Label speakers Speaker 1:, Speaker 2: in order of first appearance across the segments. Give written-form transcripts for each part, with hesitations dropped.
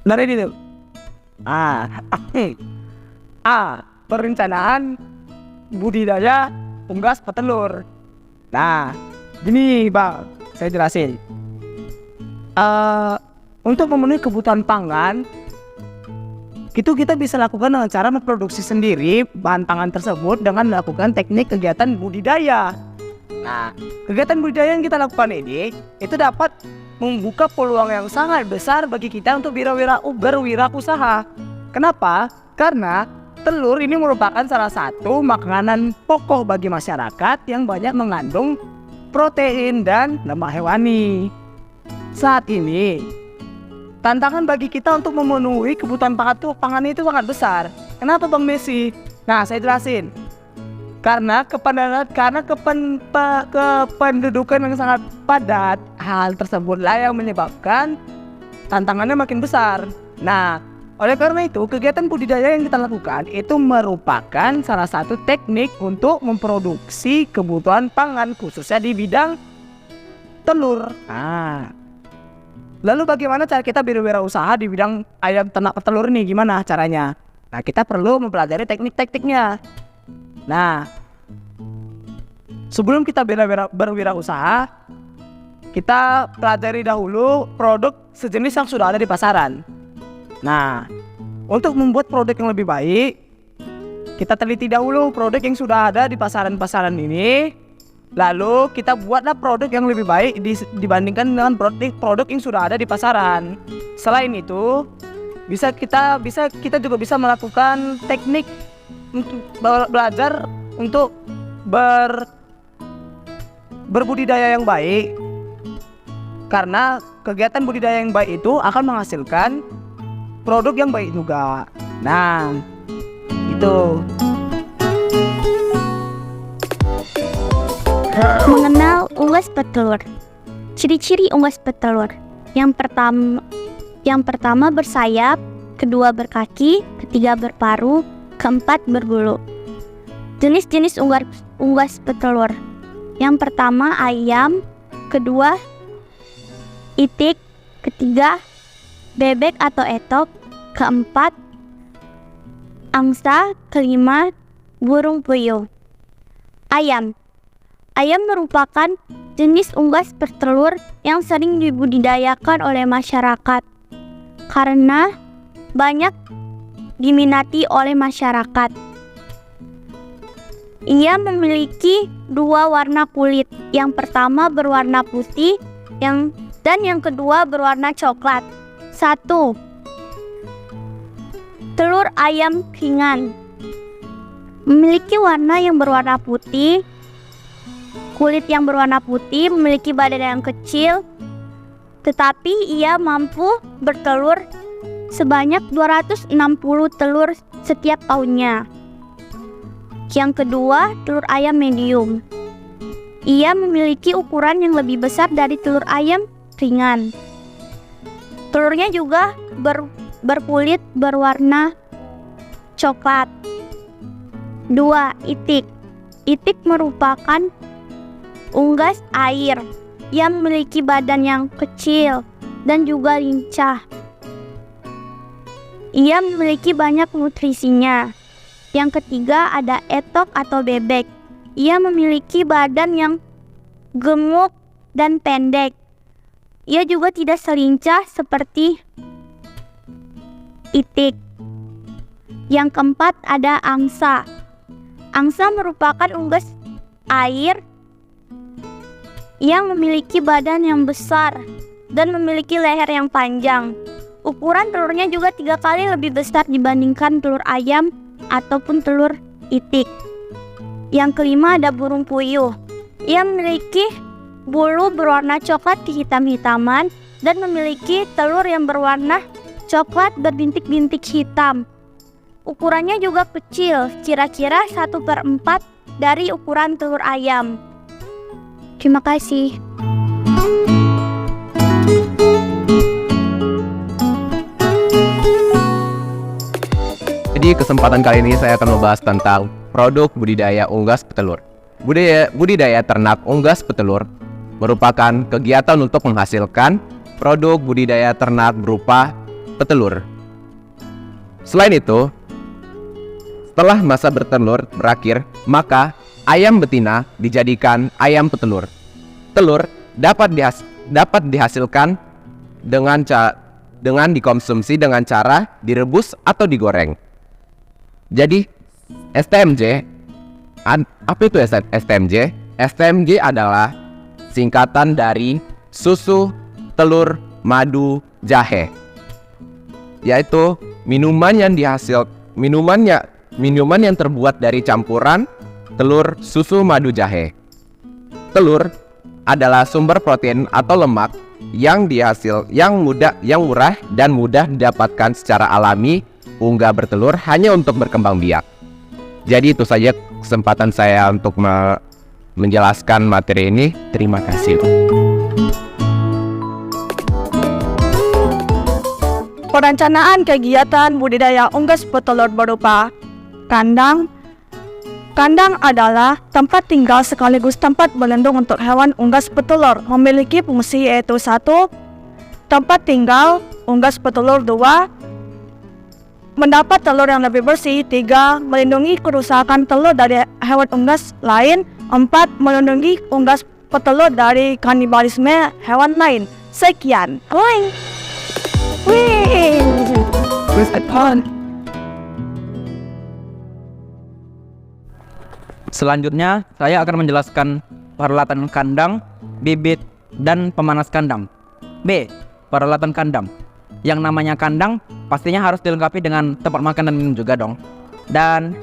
Speaker 1: Dari itu. Ah, perencanaan budidaya unggas petelur. Nah, gini Bang, saya jelasin. Untuk memenuhi kebutuhan pangan, itu kita bisa lakukan dengan cara memproduksi sendiri bahan pangan tersebut dengan melakukan teknik kegiatan budidaya. Nah, kegiatan budidaya yang kita lakukan ini itu dapat membuka peluang yang sangat besar bagi kita untuk berwirausaha. Kenapa? Karena telur ini merupakan salah satu makanan pokok bagi masyarakat yang banyak mengandung protein dan lemak hewani. Saat ini tantangan bagi kita untuk memenuhi kebutuhan pangan itu sangat besar. Kenapa Bang Messi? Nah, saya jelasin. Karena kependudukan yang sangat padat, hal tersebutlah yang menyebabkan tantangannya makin besar. Nah, oleh karena itu, kegiatan budidaya yang kita lakukan itu merupakan salah satu teknik untuk memproduksi kebutuhan pangan, khususnya di bidang telur. Lalu bagaimana cara kita berwirausaha di bidang ayam ternak petelur ini? Gimana caranya? Nah, kita perlu mempelajari teknik-tekniknya. Nah, sebelum kita berwirausaha, kita pelajari dahulu produk sejenis yang sudah ada di pasaran. Nah, untuk membuat produk yang lebih baik, kita teliti dahulu produk yang sudah ada di pasaran-pasaran ini. Lalu kita buatlah produk yang lebih baik dibandingkan dengan produk yang sudah ada di pasaran. Selain itu, kita juga bisa melakukan teknik untuk belajar untuk berbudidaya yang baik. Karena kegiatan budidaya yang baik itu akan menghasilkan produk yang baik juga. Nah, itu.
Speaker 2: Mengenal unggas petelur. Ciri-ciri unggas petelur. Yang pertama bersayap, kedua berkaki, ketiga berparu, keempat berbulu. Jenis-jenis unggas petelur. Yang pertama ayam, kedua itik, ketiga bebek atau etok, keempat angsa, kelima burung puyuh. Ayam merupakan jenis unggas petelur yang sering dibudidayakan oleh masyarakat karena banyak diminati oleh masyarakat. Ia memiliki dua warna kulit. Yang pertama berwarna putih dan yang kedua berwarna coklat. 1. Telur ayam ringan memiliki warna yang berwarna putih. Kulit yang berwarna putih, memiliki badan yang kecil, tetapi ia mampu bertelur sebanyak 260 telur setiap tahunnya. Yang kedua, telur ayam medium. Ia memiliki ukuran yang lebih besar dari telur ayam ringan. Telurnya juga berkulit berwarna coklat. 2. Itik. Itik merupakan unggas air yang memiliki badan yang kecil dan juga lincah. Ia memiliki banyak nutrisinya. Yang ketiga ada etok atau bebek. Ia memiliki badan yang gemuk dan pendek. Ia juga tidak selincah seperti itik. Yang keempat ada angsa. Angsa merupakan unggas air yang memiliki badan yang besar dan memiliki leher yang panjang. Ukuran telurnya juga 3 kali lebih besar dibandingkan telur ayam ataupun telur itik. Yang kelima ada burung puyuh. Ia memiliki bulu berwarna coklat kehitam-hitaman dan memiliki telur yang berwarna coklat berbintik-bintik hitam. Ukurannya juga kecil, kira-kira 1/4 dari ukuran telur ayam. Terima kasih.
Speaker 3: Jadi kesempatan kali ini saya akan membahas tentang produk budidaya unggas petelur. Budidaya ternak unggas petelur merupakan kegiatan untuk menghasilkan produk budidaya ternak berupa petelur. Selain itu, setelah masa bertelur berakhir, maka ayam betina dijadikan ayam petelur. Telur dapat dihasilkan dengan dikonsumsi dengan cara direbus atau digoreng. Jadi STMJ, apa itu STMJ? STMJ adalah singkatan dari susu, telur, madu, jahe, yaitu minuman yang terbuat dari campuran telur, susu, madu, jahe. Telur adalah sumber protein atau lemak yang murah dan mudah didapatkan secara alami. Unggas bertelur hanya untuk berkembang biak. Jadi itu saja kesempatan saya untuk menjelaskan materi ini. Terima kasih.
Speaker 4: Perencanaan kegiatan budidaya unggas petelur berupa kandang. Kandang adalah tempat tinggal sekaligus tempat berlindung untuk hewan unggas petelur. Memiliki fungsi yaitu 1. Tempat tinggal unggas petelur. 2. Mendapat telur yang lebih bersih. 3. Melindungi kerusakan telur dari hewan unggas lain. 4. Melindungi unggas petelur dari kanibalisme hewan lain. Sekian. Wih.
Speaker 5: Selanjutnya, saya akan menjelaskan peralatan kandang, bibit, dan pemanas kandang. B. Peralatan kandang. Yang namanya kandang pastinya harus dilengkapi dengan tempat makan dan minum juga dong. Dan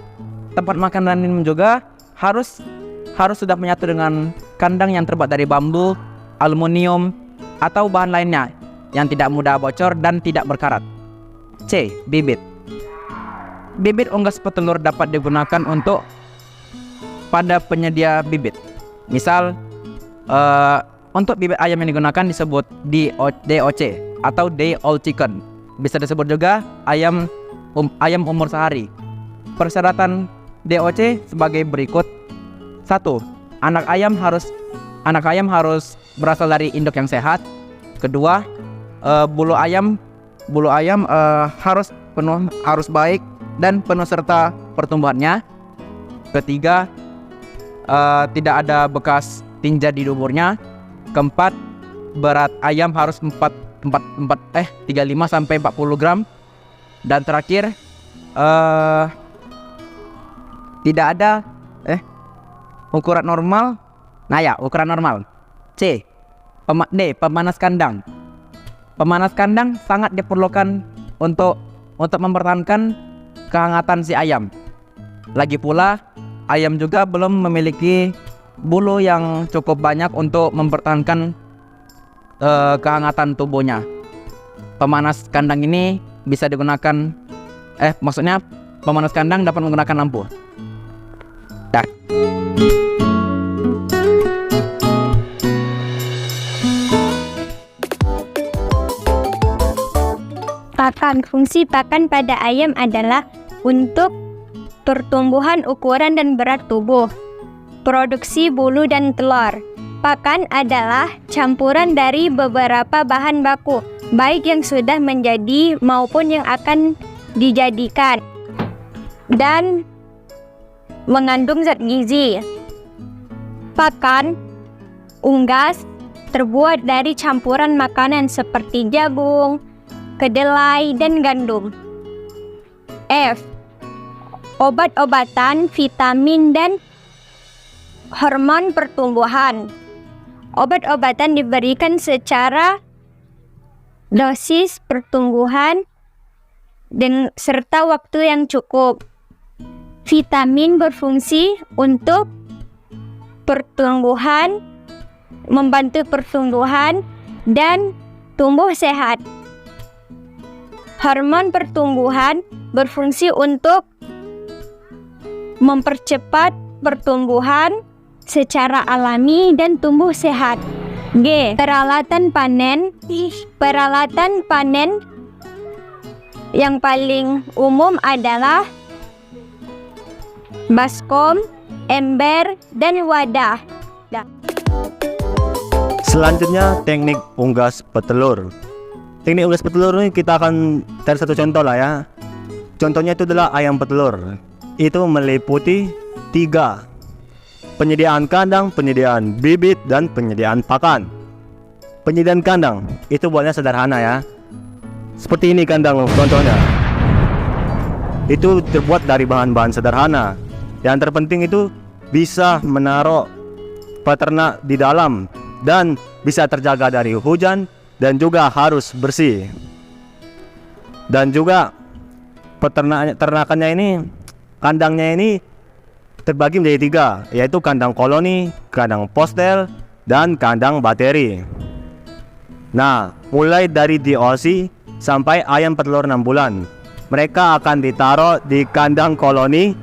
Speaker 5: tempat makan dan minum juga harus sudah menyatu dengan kandang yang terbuat dari bambu, aluminium, atau bahan lainnya yang tidak mudah bocor dan tidak berkarat. C. Bibit. Bibit unggas petelur dapat digunakan untuk pada penyedia bibit. Misal untuk bibit ayam yang digunakan disebut DOC atau day old chicken. Bisa disebut juga ayam umur sehari. Persyaratan DOC sebagai berikut. 1. Anak ayam harus berasal dari induk yang sehat. Kedua, bulu ayam harus baik dan penuh serta pertumbuhannya. Ketiga, tidak ada bekas tinja di duburnya. Keempat, berat ayam harus 35 sampai 40 gram. Dan terakhir, tidak ada ukuran normal. Nah ya, ukuran normal. C. D. Pemanas kandang. Pemanas kandang sangat diperlukan untuk mempertahankan kehangatan si ayam. Lagi pula, ayam juga belum memiliki bulu yang cukup banyak untuk mempertahankan kehangatan tubuhnya. Pemanas kandang ini bisa digunakan pemanas kandang dapat menggunakan lampu. Dah.
Speaker 2: Pakan. Fungsi pakan pada ayam adalah untuk pertumbuhan ukuran dan berat tubuh, produksi bulu dan telur. Pakan adalah campuran dari beberapa bahan baku, baik yang sudah menjadi maupun yang akan dijadikan, dan mengandung zat gizi. Pakan unggas terbuat dari campuran makanan seperti jagung, kedelai, dan gandum. F. Obat-obatan, vitamin, dan hormon pertumbuhan. Obat-obatan diberikan secara dosis pertumbuhan dan serta waktu yang cukup. Vitamin berfungsi untuk pertumbuhan, membantu pertumbuhan dan tumbuh sehat. Hormon pertumbuhan berfungsi untuk mempercepat pertumbuhan secara alami dan tumbuh sehat. G. Peralatan panen. Peralatan panen yang paling umum adalah baskom, ember, dan wadah.
Speaker 6: Selanjutnya teknik unggas petelur. teknik unggas petelur ini kita akan cari satu contoh lah ya. Contohnya itu adalah ayam petelur. Itu meliputi 3: penyediaan kandang, penyediaan bibit, dan penyediaan pakan. Penyediaan kandang itu buatnya sederhana ya. Seperti ini kandang contohnya. Itu terbuat dari bahan-bahan sederhana. Yang terpenting itu bisa menaruh peternak di dalam dan bisa terjaga dari hujan dan juga harus bersih. Dan juga ternakannya ini, kandangnya ini terbagi menjadi 3, yaitu kandang koloni, kandang postel, dan kandang bateri. Nah, mulai dari DOC sampai ayam petelur 6 bulan, mereka akan ditaruh di kandang koloni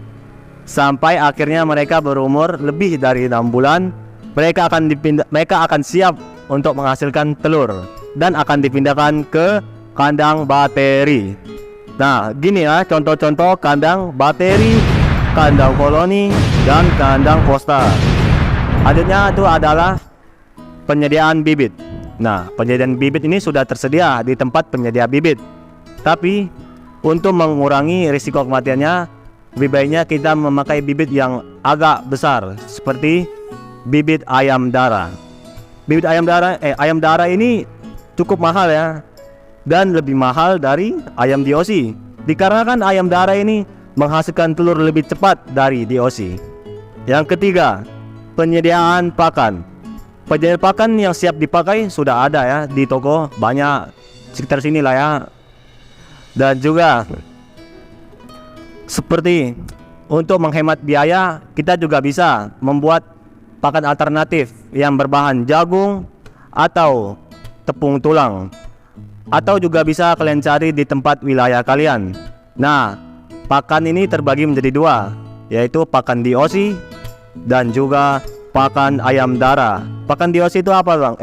Speaker 6: sampai akhirnya mereka berumur lebih dari 6 bulan. Mereka akan siap untuk menghasilkan telur dan akan dipindahkan ke kandang bateri. Nah, gini ya contoh-contoh kandang bateri, kandang koloni, dan kandang postal. Selanjutnya itu adalah penyediaan bibit. Nah, penyediaan bibit ini sudah tersedia di tempat penyedia bibit. Tapi untuk mengurangi risiko kematiannya, lebih baiknya kita memakai bibit yang agak besar seperti bibit ayam darah. Bibit ayam darah ini cukup mahal ya, dan lebih mahal dari ayam DOC. Dikarenakan ayam darah ini menghasilkan telur lebih cepat dari DOC. Yang ketiga, penyediaan pakan. Penyediaan pakan yang siap dipakai sudah ada ya di toko, banyak sekitar sini lah ya. Dan juga seperti untuk menghemat biaya, kita juga bisa membuat pakan alternatif yang berbahan jagung atau tepung tulang, atau juga bisa kalian cari di tempat wilayah kalian. Nah, pakan ini terbagi menjadi 2, yaitu pakan DOC dan juga pakan ayam darah. Pakan DOC itu apa bang?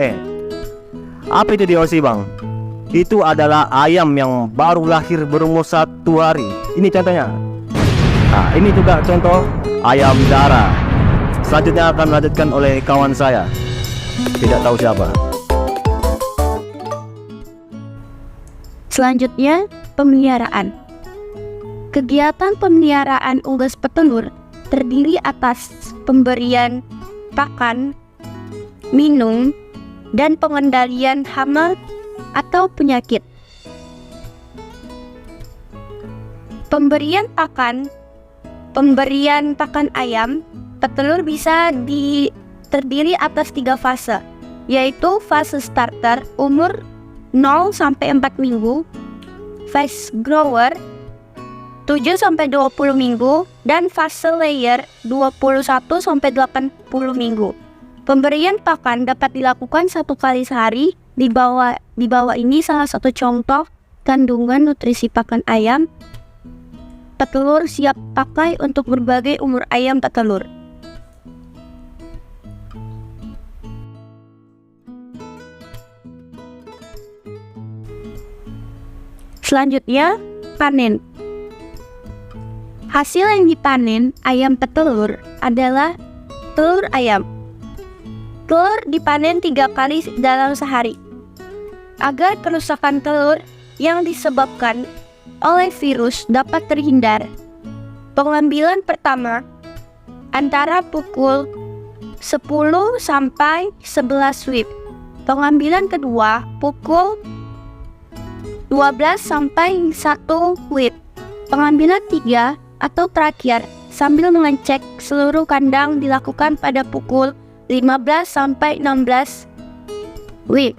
Speaker 6: Apa itu DOC bang? Itu adalah ayam yang baru lahir berumur 1 hari. Ini contohnya. Nah, ini juga contoh ayam darah. Selanjutnya akan dilanjutkan oleh kawan saya, tidak tahu siapa.
Speaker 2: Selanjutnya, pemeliharaan. Kegiatan pemeliharaan unggas petelur terdiri atas pemberian pakan, minum, dan pengendalian hama atau penyakit. Pemberian pakan ayam petelur bisa terdiri atas 3 fase, yaitu fase starter umur 0 sampai 4 minggu, fase grower 7 sampai 20 minggu, dan fase layer 21 sampai 80 minggu. Pemberian pakan dapat dilakukan 1 kali sehari. Di bawah ini salah satu contoh kandungan nutrisi pakan ayam petelur siap pakai untuk berbagai umur ayam petelur. Selanjutnya, panen. Hasil yang dipanen ayam petelur adalah telur ayam. Telur dipanen 3 kali dalam sehari. Agar kerusakan telur yang disebabkan oleh virus dapat terhindar, pengambilan pertama antara pukul 10 sampai 11 WIB. Pengambilan kedua pukul 12 sampai 1 WIB. Pengambilan 3 atau terakhir sambil mengecek seluruh kandang dilakukan pada pukul 15 sampai 16 WIB.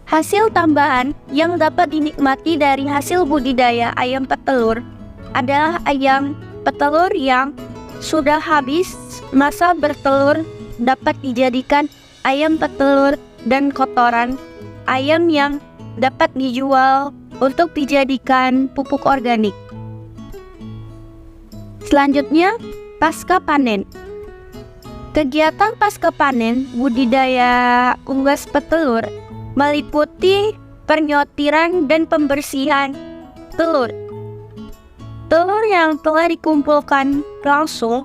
Speaker 2: Hasil tambahan yang dapat dinikmati dari hasil budidaya ayam petelur adalah ayam petelur yang sudah habis masa bertelur dapat dijadikan ayam petelur, dan kotoran ayam yang dapat dijual untuk dijadikan pupuk organik. Selanjutnya, pasca panen. Kegiatan pasca panen budidaya unggas petelur meliputi penyortiran dan pembersihan telur. Telur yang telah dikumpulkan langsung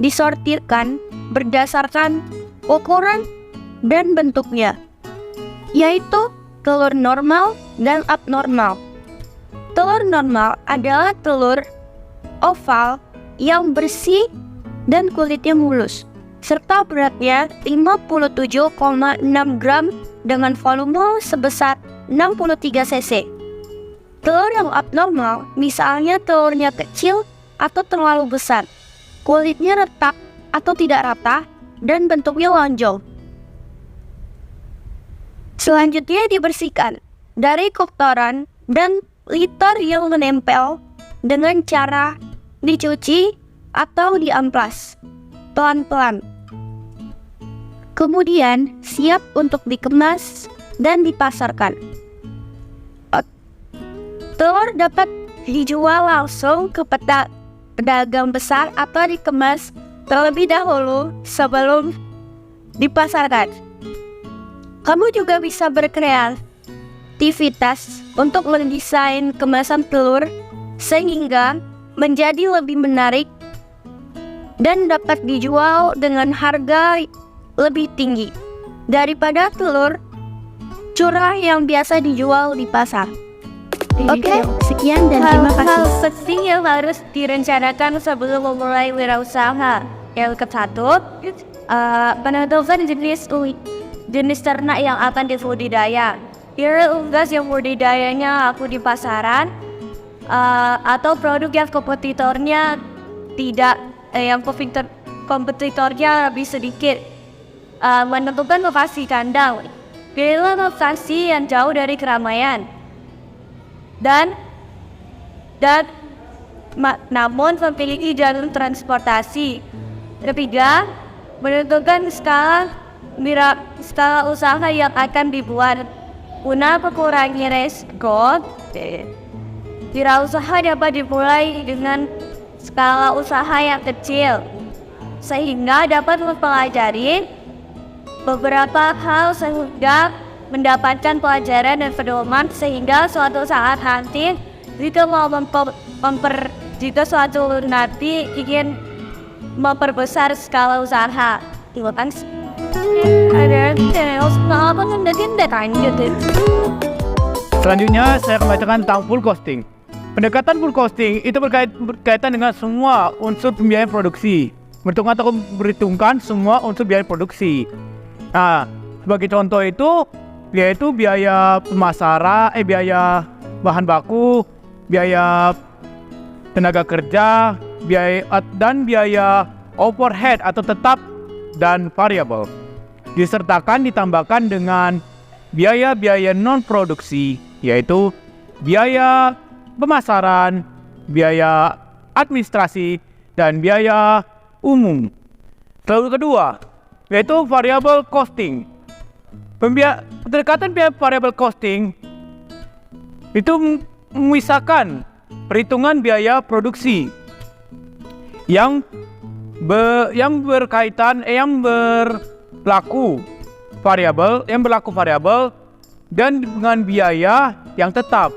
Speaker 2: disortirkan berdasarkan ukuran dan bentuknya, yaitu telur normal dan abnormal. Telur normal adalah telur oval yang bersih dan kulitnya mulus, serta beratnya 57,6 gram dengan volume sebesar 63 cc. Telur yang abnormal, misalnya telurnya kecil atau terlalu besar, kulitnya retak atau tidak rata, dan bentuknya lonjong. Selanjutnya dibersihkan dari kotoran dan litter yang menempel dengan cara dicuci atau diamplas pelan-pelan. Kemudian siap untuk dikemas dan dipasarkan. Telur dapat dijual langsung ke pedagang besar atau dikemas terlebih dahulu sebelum dipasarkan. Kamu juga bisa berkreativitas untuk mendesain kemasan telur sehingga menjadi lebih menarik dan dapat dijual dengan harga lebih tinggi daripada telur curah yang biasa dijual di pasar. Oke, sekian dan terima kasih. Hal penting yang harus direncanakan sebelum memulai wirausaha. Yang ke-1, penentukan jenis ternak yang akan dibudidaya. Kira unggas yang budidayanya aku di pasaran, atau produk yang kompetitornya tidak, yang kompetitornya lebih sedikit. Menentukan lokasi kandang. Pilih lokasi yang jauh dari keramaian. Namun memiliki jalur transportasi. Ketiga, menentukan skala usaha yang akan dibuat. Guna mengurangi resiko, wirausaha dapat dimulai dengan skala usaha yang kecil, sehingga dapat mempelajari beberapa hal sehingga mendapatkan pelajaran dan pedoman, sehingga suatu saat nanti jika suatu nanti ingin memperbesar skala usaha. Terima kasih.
Speaker 7: Selanjutnya saya akan bacakan tentang full costing. Pendekatan full costing itu berkaitan dengan semua unsur pembiayaan produksi, memperhitungkan semua unsur biaya produksi. Nah, sebagai contoh itu yaitu biaya pemasaran, biaya bahan baku, biaya tenaga kerja, biaya overhead atau tetap dan variabel. Disertakan ditambahkan dengan biaya-biaya non produksi, yaitu biaya pemasaran, biaya administrasi, dan biaya umum. Lalu kedua, yaitu variable costing. Pendekatan biaya variable costing itu memisahkan perhitungan biaya produksi yang berlaku variabel dan dengan biaya yang tetap.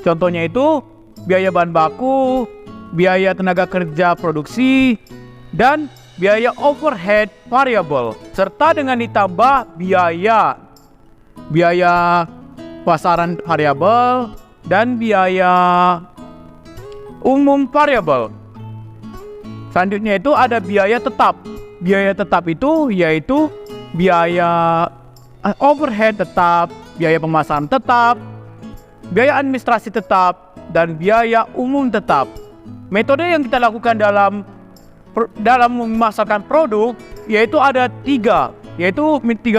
Speaker 7: Contohnya itu biaya bahan baku, biaya tenaga kerja produksi, dan biaya overhead variable, serta dengan ditambah biaya pasaran variabel dan biaya umum variabel. Selanjutnya itu ada biaya tetap. Biaya tetap itu yaitu biaya overhead tetap, biaya pemasaran tetap, biaya administrasi tetap, dan biaya umum tetap. Metode yang kita lakukan dalam memasarkan produk yaitu ada tiga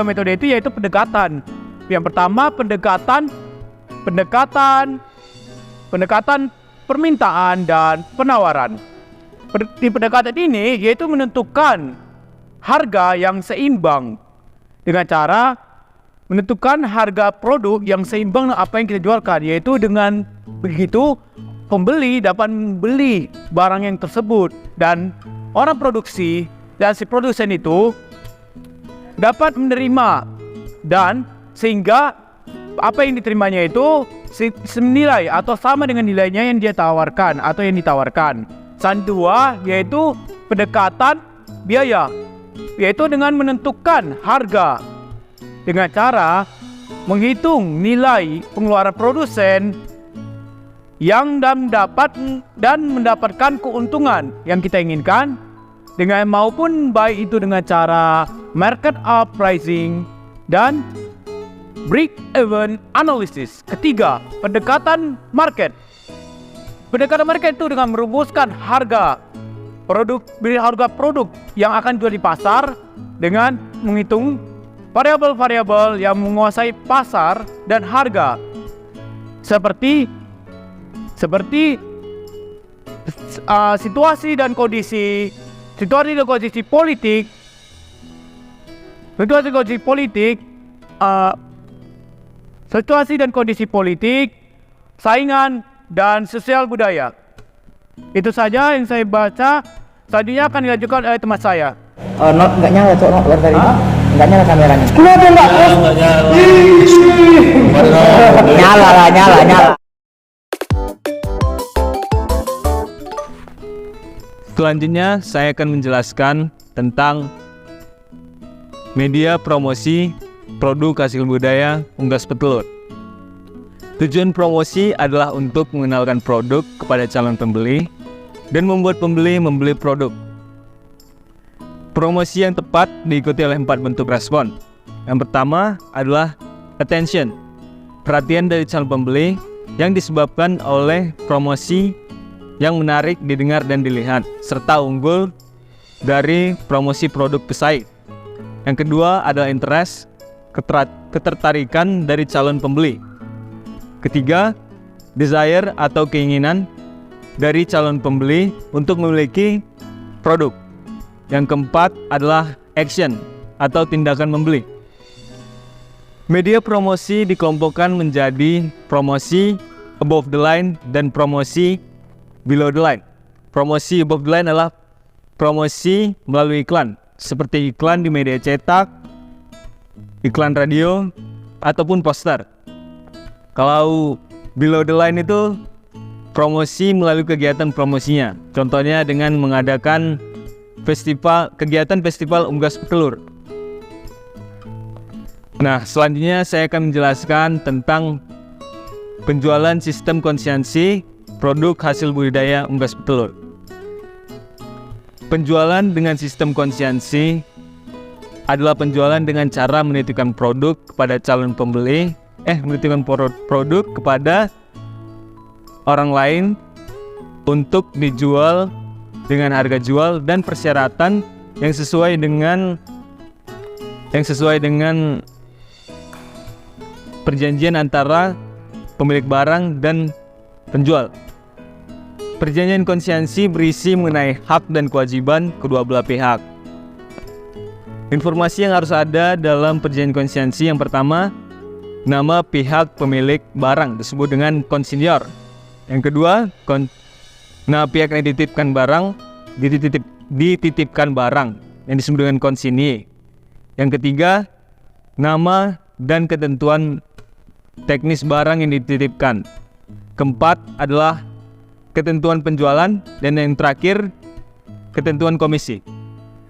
Speaker 7: metode itu, yaitu pendekatan. Yang pertama pendekatan permintaan dan penawaran. Di pendekatan ini yaitu menentukan harga yang seimbang dengan cara menentukan harga produk yang seimbang dengan apa yang kita jualkan, yaitu dengan begitu pembeli dapat membeli barang yang tersebut dan orang produksi dan si produsen itu dapat menerima, dan sehingga apa yang diterimanya itu senilai atau sama dengan nilainya yang dia tawarkan atau yang ditawarkan. Kedua yaitu pendekatan biaya, yaitu dengan menentukan harga dengan cara menghitung nilai pengeluaran produsen yang mendapatkan keuntungan yang kita inginkan dengan maupun baik itu dengan cara market up pricing dan break even analysis. Ketiga, pendekatan market. Pendekatan market itu dengan merumuskan harga produk yang akan jual di pasar dengan menghitung variabel-variabel yang menguasai pasar dan harga seperti situasi dan kondisi politik, saingan dan sosial budaya. Itu saja yang saya baca. Selanjutnya akan dilanjutkan oleh teman saya.
Speaker 1: Nggak nyala cok, keluar dari nggak nyala kameranya. Nyala.
Speaker 8: Selanjutnya saya akan menjelaskan tentang media promosi produk hasil budaya unggas petelur. Tujuan promosi adalah untuk mengenalkan produk kepada calon pembeli dan membuat pembeli membeli produk. Promosi yang tepat diikuti oleh 4 bentuk respon. Yang pertama adalah attention, perhatian dari calon pembeli yang disebabkan oleh promosi yang menarik didengar dan dilihat, serta unggul dari promosi produk pesaing. Yang kedua adalah interest, ketertarikan dari calon pembeli. Ketiga, desire atau keinginan dari calon pembeli untuk memiliki produk. Yang keempat adalah action atau tindakan membeli. Media promosi dikelompokkan menjadi promosi above the line dan promosi below the line. Promosi above the line adalah promosi melalui iklan, seperti iklan di media cetak, iklan radio, ataupun poster. Kalau below the line itu promosi melalui kegiatan promosinya. Contohnya dengan mengadakan kegiatan festival unggas petelur. Nah, selanjutnya saya akan menjelaskan tentang penjualan sistem konsistensi produk hasil budidaya unggas petelur. Penjualan dengan sistem konsistensi adalah penjualan dengan cara menitipkan produk kepada calon pembeli, menitipkan produk kepada orang lain untuk dijual dengan harga jual dan persyaratan yang sesuai dengan perjanjian antara pemilik barang dan penjual. Perjanjian konsistensi berisi mengenai hak dan kewajiban kedua belah pihak. Informasi yang harus ada dalam perjanjian konsistensi yang pertama, nama pihak pemilik barang disebut dengan konsinyor. Yang kedua, nama pihak yang dititipkan barang yang disebut dengan konsinyee. Yang ketiga, nama dan ketentuan teknis barang yang dititipkan. Keempat adalah ketentuan penjualan, dan yang terakhir ketentuan komisi.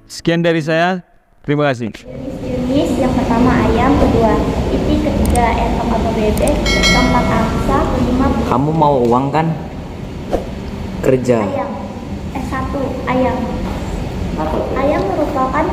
Speaker 8: Sekian dari saya, terima kasih.
Speaker 2: Jenis yang pertama ayam, kedua itik, ketiga entok atau bebek, keempat angsa, kelima
Speaker 1: Kamu mau uang kan? Kerja.
Speaker 2: ayam. S1 ayam. Ayam merupakan